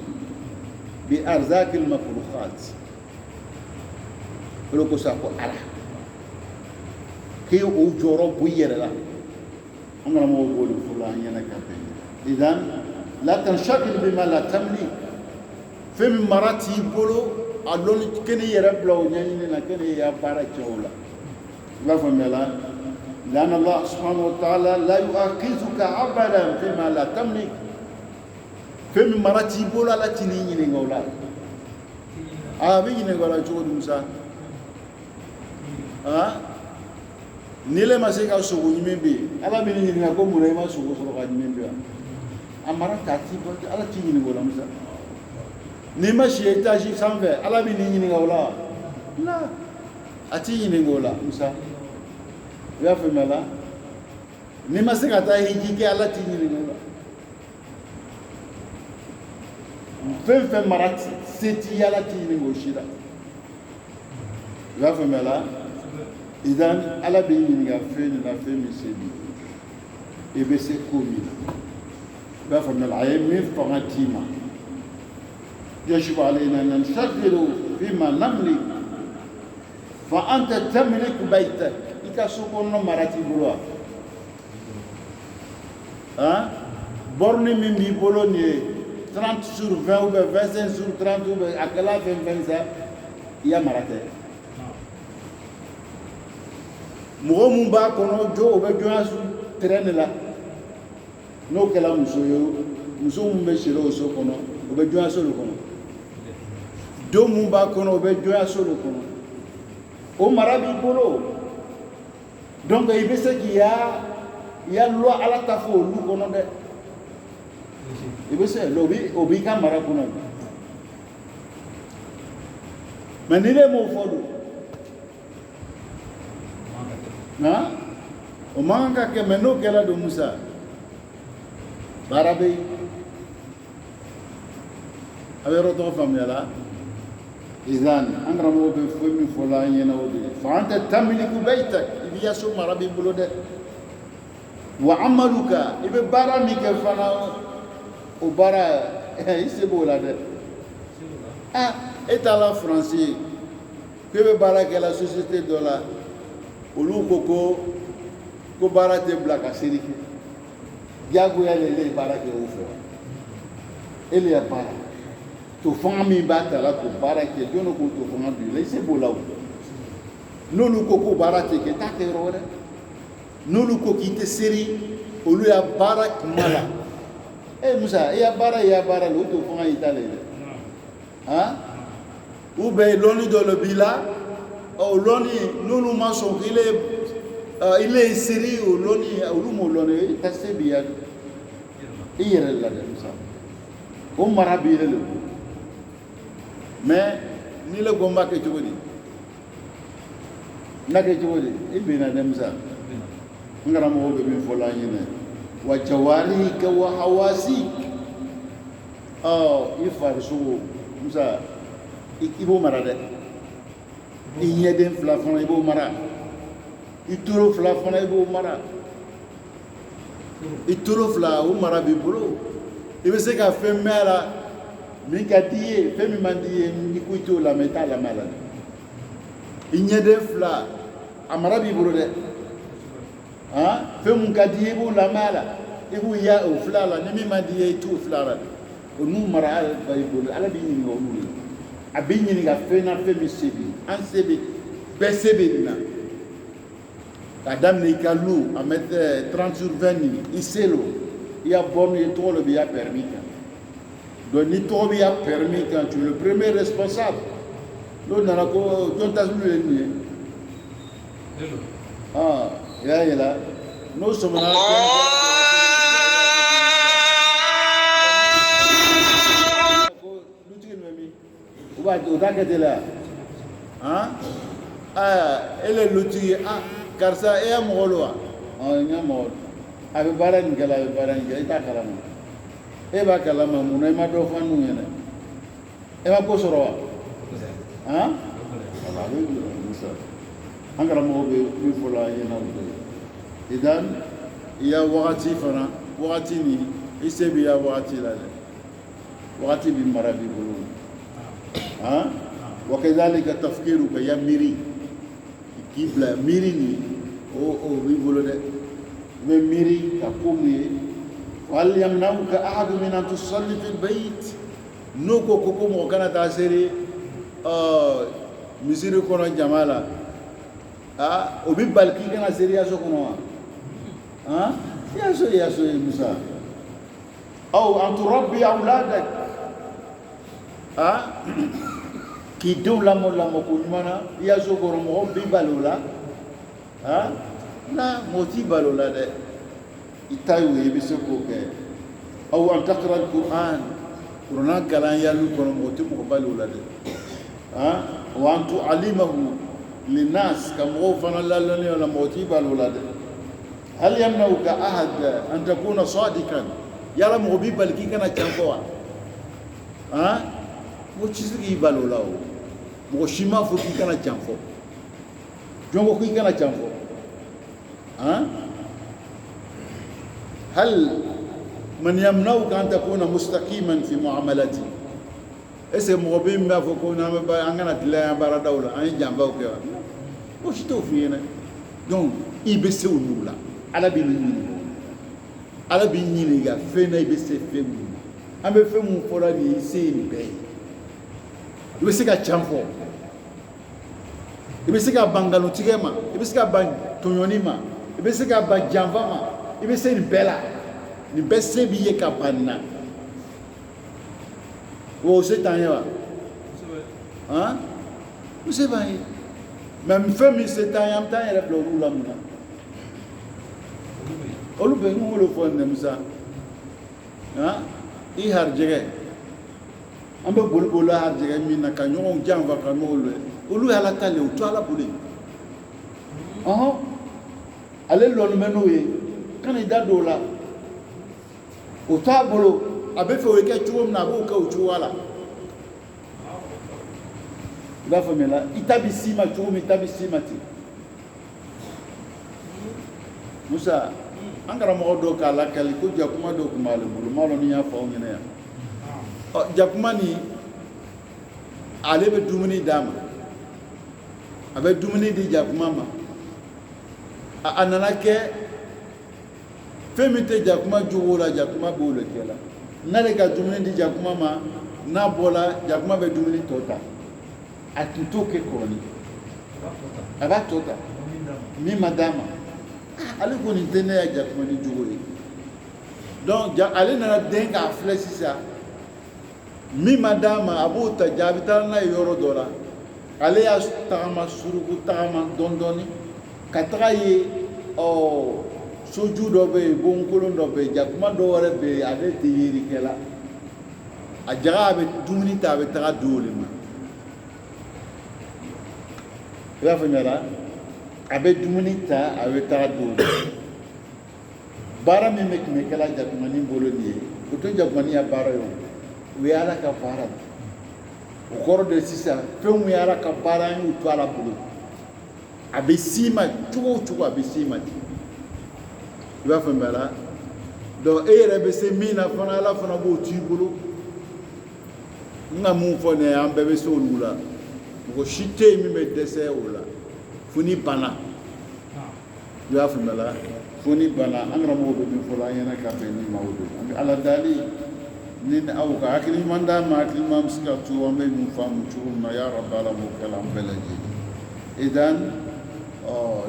bi arzaki al-makhluqat olo ko sa ko ala ke o jɔrɔ bo i yɛrɛ la an kana mɔgɔw b'o de fɔ la an ɲɛna ka bɛn idan la tanshakil bima la tamlik fɛn min mara t'i bolo a lɔnni kene yɛrɛ bila o ɲɛɲini na kene y'a baara kɛ o la i b'a faamuya la لأن الله سبحانه وتعالى لا يؤاخذك أبدا فيما لا تملك فيما مراتي بولا لا تنيني نقولا بيجي نقولا جود موسى نيله ما سيكا سوغو نيمبي ألا بيجي نقول مولاي ما سوغو سوغو نيمبي أمارا تاتي بولا ألا تنيني نقولا موسى نيما شيئتا شيء سامفة ألا بيجي نقولا لا أتيني نقولا موسى i y'a faamuya la n'i ma se ka taa hiji kɛ ala t'i ɲininka o la fɛn fɛn mara se t'i ye ala t'i ɲininka o si la i y'a faamuya la idan ala b'i ɲininka fɛn nin na fɛn min se b'i i bɛ se ko min na i b'a faamuya la a ye min fanga d'i ma يجب علينا أن نشغل فيما نملك فأنت تملك بيتك ika sokono marati bolo borne min bi bolo ni 30 jours 20 ou 25 jours 30 ou akala 25 ya marate mo mun ba kono jo be jo asu traîne la no kala muso mun be shiro so kono o be jo asu lo kono do mun ba kono o be jo asu lo kono o marabi bolo donc il veut ce qu'il y a loi à la tafo lu kono de il veut ce lobi obi ka mara kono mais ni le mo fodo na o manga ke meno kala do Musa barabe avero to famela إذن أنغرمو بفمي فلان ينودي فأنت تملك بيتك إذا يسوع مربي بلوده وعملك إذا بارمك فنا وبارا يسيبولا ده إتالا فرنسي كيف بارا كلا سوسيتي دولا ولو كو بارا تبلا كسيرك ياغو يلي بارا كيوفو إلي بارا to fanga min b'a ta la ko baara kɛ jɔn ko to fanga bi la i se b'o la o n'olu ko baara tɛ kɛ t'a kɛ yɔrɔ wɛrɛ n'olu ko k'i tɛ seri olu y'a baara kuma la Musa i y'a baara la o to fanga y'i ta la dɛ ou bien lɔnni dɔ le b'i la o lɔnni n'olu ma sɔn il est seri o lɔnni olu m'o lɔnni i ta se bi ya i yɛrɛ la dɛ Musa o mara b'i yɛrɛ le bolo mais ni le gomba ke cogo di nake jodi ibina demsa ngara mo be min fola nyine wa jawari ka wa hawasi ifar so musa ibo mara de inyeden fla fana ibo mara ituro fla fana ibo mara ituro fla o mara bi bolo ibe se ka fe mera min ka diye fe mi mandiye ni kuito la meta la mala inyeden fla amara bi bolo de fe mun ka diye bo la mala ibu ya o fla la ni mi mandiye tu fla la o nu mara al bolo ala bi ni o nu abin ni ga fe na fe mi sebi an sebi be sebi na Adam ne kalu a mettre 30 sur 20 iselo il y a bon et trop le bien permis donc ni trop bien permis quand tu es le premier responsable l'autre n'a ko tonta lu ni ya là nous sommes là ou va do da que de là elle est l'outil karsa e amolwa nya mol abe baran gala abe baran gala ita kalama e ba kalama mun e ma do fanu ngene e ba ko soro ala musa angara mo be mi fola yena idan ya waqti fana waqti ni isebi ya waqti la waqti bi marabi bulu wa kadhalika tafkiruka ya miri kibla miri ni bi bolo de me miri ka komi wal yamnauka ahad min an tusalli fi albayt noko ko mo kana ta sere misiri kono jamala o bi balki kana sere ya so kono ya so musa aw an turabbi auladak ki dum la mo ko nyumana ya so ko mo bi balula na moti balula de itayu e bi se ko ke aw an taqra alquran qur'an kalan ya lu ko moti mo balula de wa an tu'allimahu linnas kam fana la la moti balula de hal yamnauka ahad an takuna sadikan yala mo bi balki kana chanko mo chisigi balula o mo shima fo ki kana chanfo jongo ki kana chanfo hal man yamnauka an takuna mustaqiman fi muamalati ese mo be ma fo ko na ba angana tila bara dawla an jamba o ke mo shito fi ene donc ibe se onula ala bi ni ga fe na ibe se fe mu ambe fe mu fora ni se be ibe se ka chanfo ibe se ka bangalo tigema ibe se ka ban tonyonima ibe se ka ba janvama ibe se ni bela ni bese biye ka panna wo se tanya vous savez même femme se tanya am tanya le blou la muna olu be nu lo fo ne musa i harjege ambe bolo harjege mina ka nyon janva ka no le olu ala tale o to ala bole ale lo no meno ye kan ida do la o ta bolo abe fe o ke chuo na bo ka o chuo ala la famela itabisima chuo itabisima ti musa angara mo do ka la kali ko jakuma do kuma le bulu malo ni ya fa o ngene ya jakuma ni ale be dumuni dama abe dumuni di jakuma ma anana ke femite jakuma juwola jakuma bolo kela nale ka dumuni di jakuma ma na bola jakuma be dumuni tota atutoke koni aba tota mi madama ale ko ni tene ya jakuma ni juwoyi donc ale na denga flesisa mi madama abuta jabita na yoro dola ale ya tama suruku tama dondoni katraye soju do be bonkolo do be jakuma do wore be ale tiyiri kela a jaga be dumuni ta be taga dole ma ya fa mera abe dumuni ta abe taga do baara min bɛ tun bɛ kɛla jakumani bolo nin ye o tɛ jakumani ya baara ye o ye ala ka baara de o kɔrɔ de sisan fɛn min ye ala ka baara an y'u to ala bolo a bɛ s'i ma cogo o cogo a bɛ s'i ma ten i b'a faamuya la donc e yɛrɛ bɛ se min na fana ala fana b'o t'i bolo n ka mun fɔ nin ye an bɛɛ bɛ se olu la mɔgɔ si tɛ yen min bɛ dɛsɛ o la fo ni bana i y'a faamuya la fo ni bana an karamɔgɔ bɛ min fɔ la an ɲɛna ka bɛn ni maaw de an bɛ ala dali ni aw ka hakili ɲuman d'a ma hakili ɲuman bɛ se ka to an bɛ min faamu cogo min na ya rabi ala m'o kɛ la an bɛɛ lajɛlen idan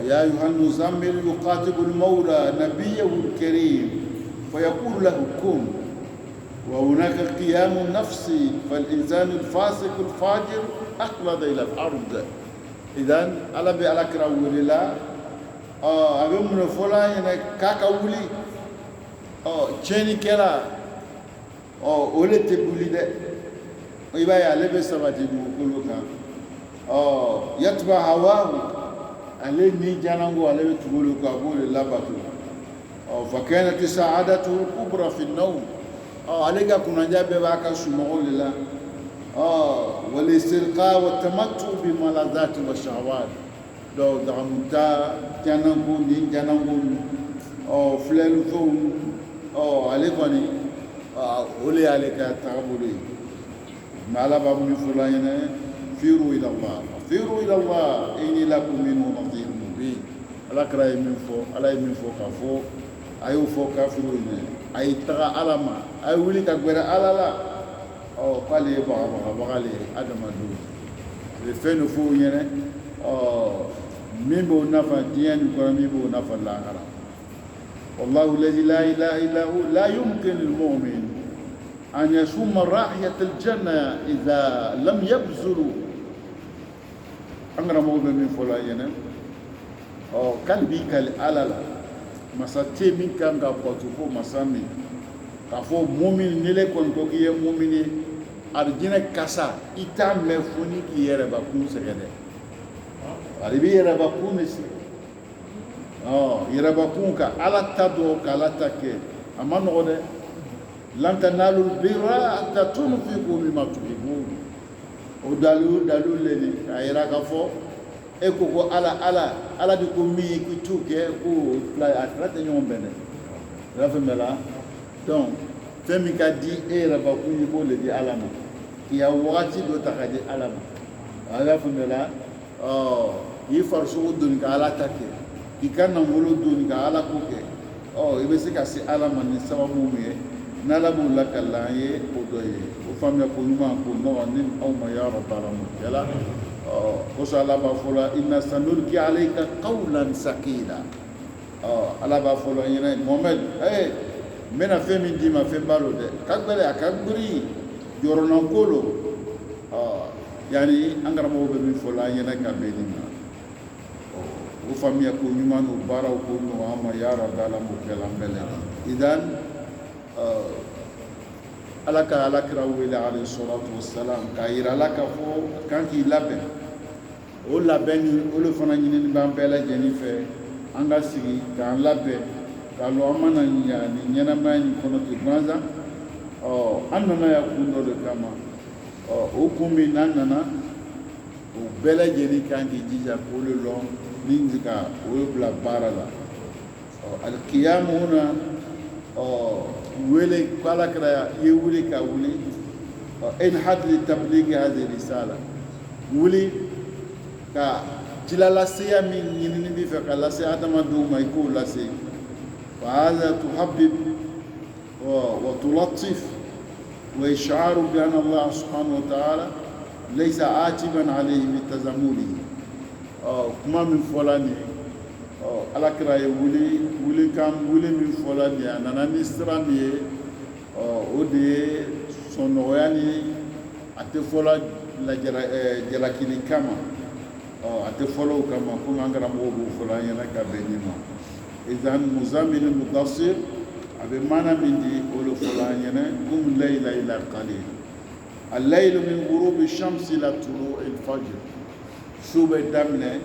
يا أيها المزمل يخاطب المولى نبيه الكريم فيقول له كن وهناك قيام النفس فالإنسان الفاسق الفاجر أخلد إلى الأرض إذن على بألا كراول الله أبي من فلا كاكا ولي تشيني كلا أولي تقولي ده ويبقى يعلم سباتي بقولك يتبع هواه ale ni janango ale bɛ tugolo ko a b'o de labato fa kanat sa'adatu kubra fi an-nawm ale ka kunanja bɛɛ b'a ka sunɔgɔ de la wal istirqa wa tamattu bi maladat wa shahawat donc dagamuta janango ni janango filɛli fɛnw ale kɔni o le y'ale ka taabolo ye mais ala b'a min fɔ la ɲɛna firu ila Allah firu ila Allah inni lakum minhu nadhirun mubin ala kira ye min fɔ ala ye min fɔ k'a fɔ a y'o fɔ kafiru ye a ye taga ala ma a ye wuli ka gɛrɛ ala la k'ale ye bagabaga le ye adamadenw a bɛ fɛn dɔ fɔ o ɲɛna min b'o nafa diɲɛ ni kɔnɔ min b'o nafa lahara wallahu alladhi la ilaha illa hu la yumkin lil mu'min an yashumma ra'iyat al janna idha lam yabzuru an karamɔgɔ bɛ min fɔ la ɲɛna k'ale b'i kali ala la masa tɛ min kan ka bato fo masa min k'a fɔ mumin ni le kɔni ko k'i ye mumin ye arijinɛ kasa i t'a mɛn fo ni k'i yɛrɛbakun sɛgɛ dɛ bari i bɛ yɛrɛbakun de sɛgɛ yɛrɛbakun ka ala ta dɔn k'ala ta kɛ a ma nɔgɔ dɛ lan tanalul birra hatta tunfiqu mimma tuhibbun o dalu le ni a yira k'a fɔ e ko ko ala de ko min k'i t'o kɛ ko a fila tɛ ɲɔgɔn bɛn dɛ i y'a faamuya la donc fɛn min ka di e yɛrɛbakun ye i b'o le di ala ma k'i ya wagati dɔ ta ka di ala ma a y'a faamuya la k'i farisogo doni ka ala ta kɛ k'i ka nafolo doni ka ala ko kɛ i bɛ se ka se ala ma ni sababu min ye n'ala b'o lakali an ye o dɔ ye o faamuya ko ɲuman ko nɔgɔ ni aw ma ya rabi alamin kɛla kosɔn ala b'a fɔ la inna sanulqi alayka qawlan sakila ala b'a fɔ la ɲɛna Mohamɛd n bɛna fɛn min d'i ma fɛn b'a lo dɛ ka gɛlɛn a ka girin jɔrɔnako lo yani an karamɔgɔ bɛ min fɔ la an ɲɛna ka bɛn nin ma o faamuya ko ɲuman n'o baaraw ko nɔgɔ an ma ya rabi alamin kɛla an bɛɛ lajɛlen idan ala ka alakira wele alayhi salatu wassalam k'a yira ala k'a fɔ kan k'i labɛn o labɛn ni olu fana ɲinini b'an bɛɛ lajɛlen fɛ an ka sigi k'an labɛn k'a lɔn an mana ɲa nin ɲɛnamaya nin kɔnɔ ten gansan an nana ya kun dɔ de kama o kun min n'an nana o bɛɛ lajɛlen kan k'i jija k'o le lɔn min bɛ ka o bila baara la alikiyamu na wele kala kira ye wuli ka wuli in hadli tabligi hadhihi risala wuli ka tilalasiya min ɲinini b'i fɛ ka lase adamadenw ma i k'o lase wa hadha tuhabbib wa tulatif wa ish'aru bi anna Allah subhanahu wa ta'ala laysa atiban alayhi bi tazamulihi kuma min fɔla nin alakira ye wuli min fɔla nin a nana ni sira min ye o de ye sɔnnɔgɔya ni a tɛ fɔla jalakili kama a tɛ fɔla o kama komi an karamɔgɔ b'o fɔla an ɲɛna ka bɛn nin ma idan muzamil mudassir a bɛ maana min di o le fɔla an ɲɛna komi layla ila qalil al-laylu min ghurubi shamsi ila tulu'i al-fajr su bɛ daminɛ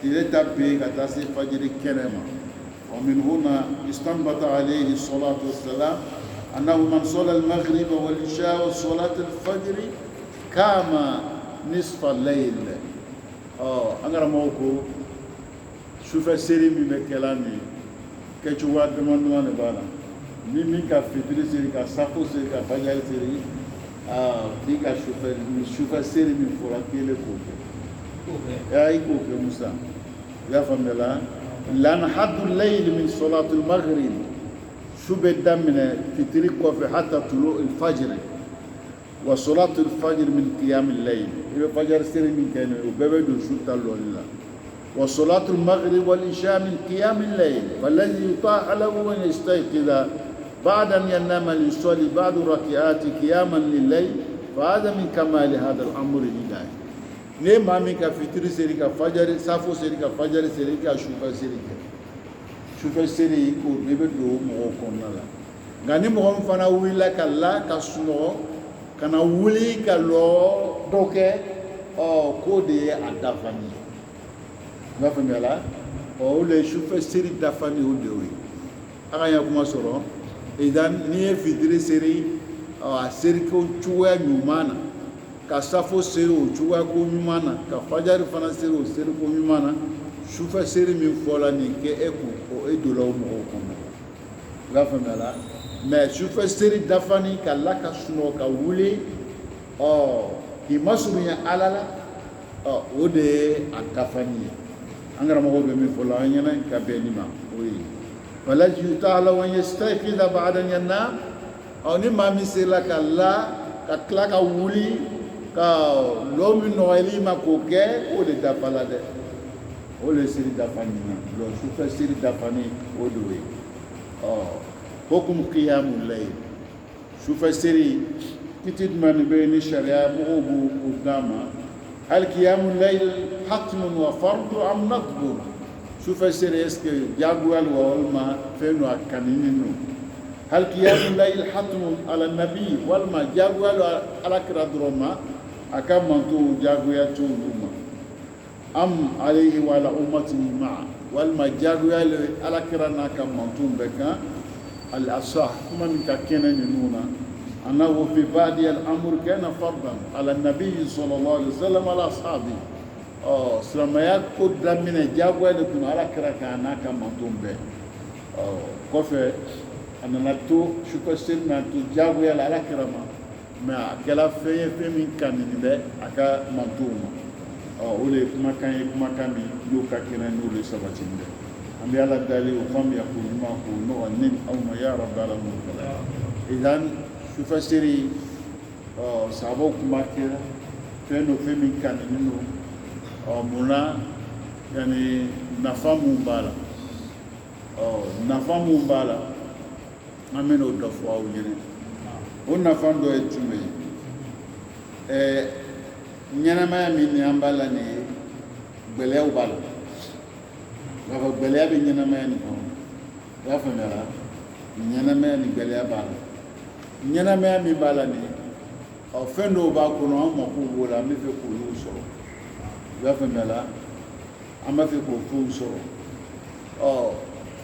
إذا تبي كتاسي فجر كرما ومن هنا استنبط عليه الصلاة والسلام أنه من صلى المغرب والعشاء وصلاة الفجر كما نصف الليل. أنا موكو شوف السيري من كلامي كشوا دمان بالا مين كفيتري سيري كسافو سيري كفجر سيري ديكا شوف السيري من فراكيل كوكي يا كوكي موسى يا فملا لأن حد الليل من صلاة المغرب شو بدأ من فيتري كوفي حتى طلوع الفجر وصلاة الفجر من قيام الليل إذا فجر سيري من كان وبيبدو شو تلو لله وصلاة المغرب والعشاء من قيام الليل والذي يطاع له أن يستيقظ بعد أن ينام ليصلي بعض ركعات قياما لليل فهذا من كمال هذا الأمر الإلهي. ne maa min ka fitiri seri ka fajari safo seri ka fajari seri ka sufa seri kɛ sufa seri ko ne bɛ don mɔgɔw kɔnɔna la nka ni mɔgɔ min fana wulila ka la ka sunɔgɔ ka na wuli ka lɔ dɔ kɛ k'o de ye a dafani ye i b'a faamuya la o le sufa seri dafani o de y'o ye a ka ɲɛ kuma sɔrɔ n'i ye fitiri seri a seri ko cogoya ɲuman na ka safo seri o cogoya ko ɲuman na ka fajari fana seri o seri ko ɲuman na sufa seri min fɔla nin kɛ e kun o e donna o mɔgɔw kɔnɔ i b'a faamuya la mɛ sufa seri dafani ka la ka sunɔgɔ ka wuli k'i masurunya ala la o de ye a dafani ye an karamɔgɔw bɛ min fɔla an ɲɛna ka bɛn nin ma o ye فالذي يطاع له أن يستيقظ بعد أن ينام أو نما مثل كلا كلا كولي كلوم نوالي ما كوكي ولا دفلا ده ولا سير دفاني لو شوف سير دفاني ودوي حكم قيام الليل شوف سير كتير من بين الشريعة مغوبو قدامه هل قيام الليل حتم وفرض أم نطب شوف السير اسكي جاغوال والما فينو اكانينو هل قيام الليل حتم على النبي والما جاغوال على كرادروما اكمنتو جاغويا تولوما ام عليه وعلى امته معا والما جاغوال على كرانا كمنتو بكا الاصح من كان نونا انه في بعد الامر كان فرضا على النبي صلى الله عليه وسلم وعلى اصحابه silamaya ko daminɛ jagoya de tun ala kira kan n'a ka mantonw bɛɛ kɔfɛ a nana to sufa seli nana to jagoya la ala kira ma mɛ a kɛra fɛn ye fɛn min kanini bɛ a ka mantonw ma o de ye kumakan ye kumakan min n'o ka kɛnɛ n'olu sabatini bɛ an bɛ ala dali o faamuya k'o ɲuman k'o nɔgɔ ne ni aw ma ya rabbi alamin idan sufa seli sahabaw tun b'a kɛ fɛn dɔ fɛn min kanini no muna yani nafa mun b'a la nafa mun b'a la an bɛna o dɔ fɔ aw ɲɛna o nafa dɔ ye jumɛn ye ɲɛnamaya min ni an b'a la nin ye gɛlɛyaw b'a la k'a fɔ gɛlɛya bɛ ɲɛnamaya nin kɔnɔ i y'a faamuya la ɲɛnamaya ni gɛlɛya b'a la ɲɛnamaya min b'a la nin ye fɛn dɔw b'a kɔnɔ an mako b'o la an bɛ fɛ k'olu sɔrɔ i b'a faamuya la an b'a fɛ k'o fɛnw sɔrɔ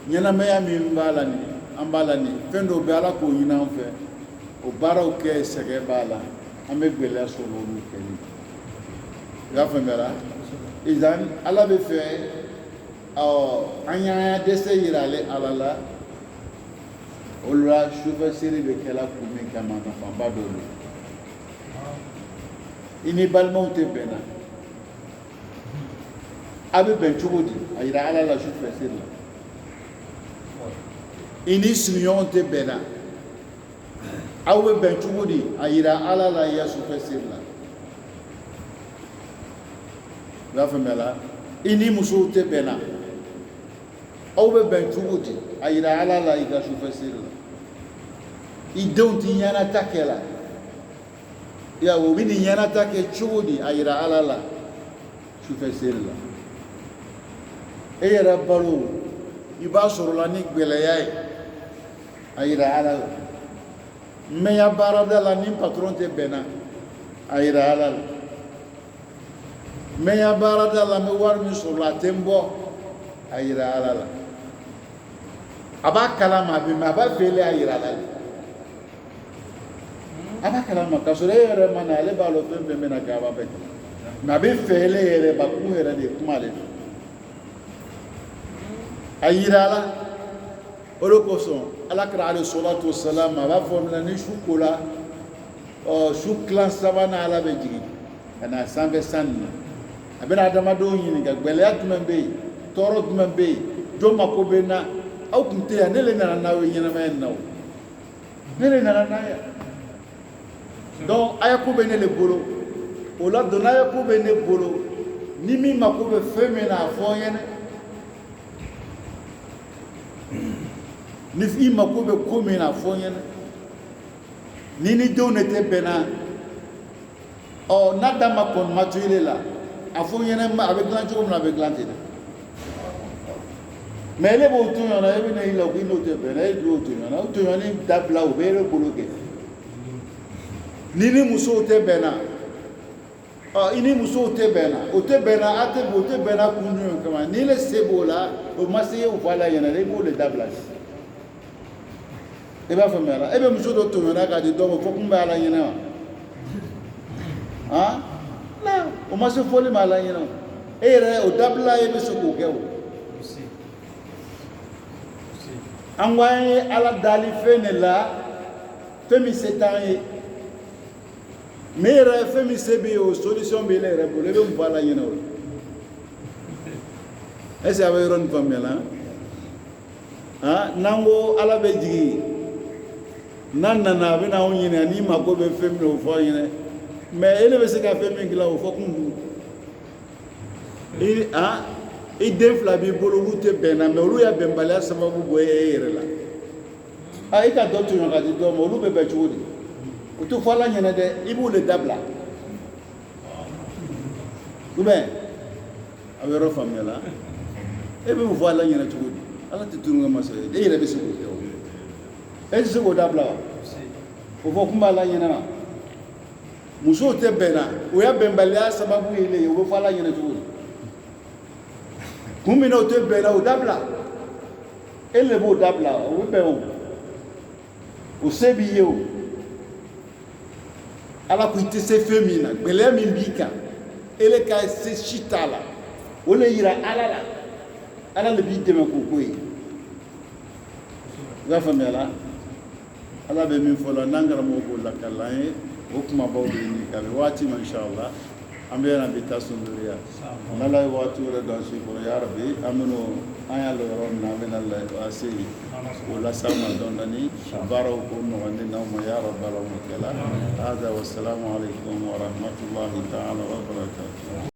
ɲɛnamaya min b'a la nin an b'a la nin fɛn dɔw bɛ ala k'o ɲini an fɛ o baaraw kɛ sɛgɛn b'a la an bɛ gɛlɛya sɔrɔ olu kɛli i y'a faamuya la idan ala bɛ fɛ an y'an dɛsɛ yira ale ala la o la sufɛ seli bɛ kɛla kun min kama nafaba dɔ don i ni balimaw tɛ bɛnna a bɛ bɛn cogo di a yira ala la sufɛ seli la i ni sigiɲɔgɔnw tɛ bɛnna aw bɛ bɛn cogo di a yira ala la i ya sufɛ seli la i y'a faamuya la i ni musow tɛ bɛnna aw bɛ bɛn cogo di a yira ala la i ka sufɛ seli la i denw tɛ ɲɛnata kɛ la ya o bɛ nin ɲɛnata kɛ cogo di a yira ala la sufɛ seli la e yɛrɛ balo i b'a sɔrɔ la ni gɛlɛya ye a yira ala la mɛya baarada la ni patron tɛ bɛnna a yira ala la mais ya barada la me war mi sur la tembo ayira ala la aba kalama bi ma ba fele ayira la aba kalama ka so re mana le ba lo fe me na ga ba be ma be fele yere ba ku yere de kuma le ayira la olo ko so ala kra alayhi salatu wassalam ma ba fo na ni shukola shuklan sabana ala be jigi kana sanbe sanna abena adamado yin ga gbele atuma be toro tuma be do mako be na au kunte ya nele na na we yin na na nele na na ya donc aya ko be ne le bolo o la dona ya ko be ne bolo ni mi mako be feme na fo yin ni fi mako be ko me na fo yin ni ni do ne te bena o nada ma kon matuile la afo yene ma avec glancho comme avec glanté mais les bo to yana ebe na ilo ko ino te bena e do to yana o to yana dabla o bere boloke ni muso te bena ini muso te bena o te bena ate bo te bena kunu kama ni le sebola o masiye o fala yana le bo le dabla e ba famela ebe muso do to yana ka di do ko kumba ala yana ah na o ma se foli mala yina ere o dabla e be so ko gewo angwaye ala dali fenela femi setanye mere femi sebe o solution be le rebo le be mbala yina o ese ave ron famela ah nango ala be jigi nanna na be na o yina ni mako be femi o fo yina mais ele be se ka fe min gila o fo kundu i den fila b'i bolo olu tɛ bɛn na mais olu ya bɛnbaliya sababu bɔ e yɛrɛ la i ka dɔ tɔɲɔ ka di dɔ ma olu bɛ bɛn cogo di o tɛ fɔ ala ɲɛna dɛ i b'o le dabila ou bien a bɛ yɔrɔ faamuya la e bɛ mun fɔ ala ɲɛna cogo di ala tɛ tunu ka masa ye e yɛrɛ bɛ se k'o kɛ o e tɛ se k'o dabila wa o fɔ kun b'a ala ɲɛna wa muso tɛ bɛn na o ya bɛnbaliya sababu ye le ye o bɛ fɔ ala ɲɛna cogo di kun min na o tɛ bɛn na o dabila e le b'o dabila o bɛ bɛn o se b'i ye o ala ko i tɛ se fɛn min na gɛlɛya min b'i kan e le ka se si t'a la o le yira ala la ala le b'i dɛmɛ k'o ko ye i b'a faamuya la ala bɛ min fɔ la n'an karamɔgɔ b'o lakalan ye o kumabaw bɛ ɲini ka bɛ waati ma inshallah an bɛ yana bi taa sunduriya n'ala ye waati wɛrɛ don si kɔrɔ ya rabi an bɛn'o an y'a lɔ yɔrɔ min na an bɛna lase o las'aw ma dɔɔni baaraw ko nɔgɔni n'aw ma ya rabbal alamin hada wa salamu alaikum wa rahmatullahi ta'ala wa barakatuh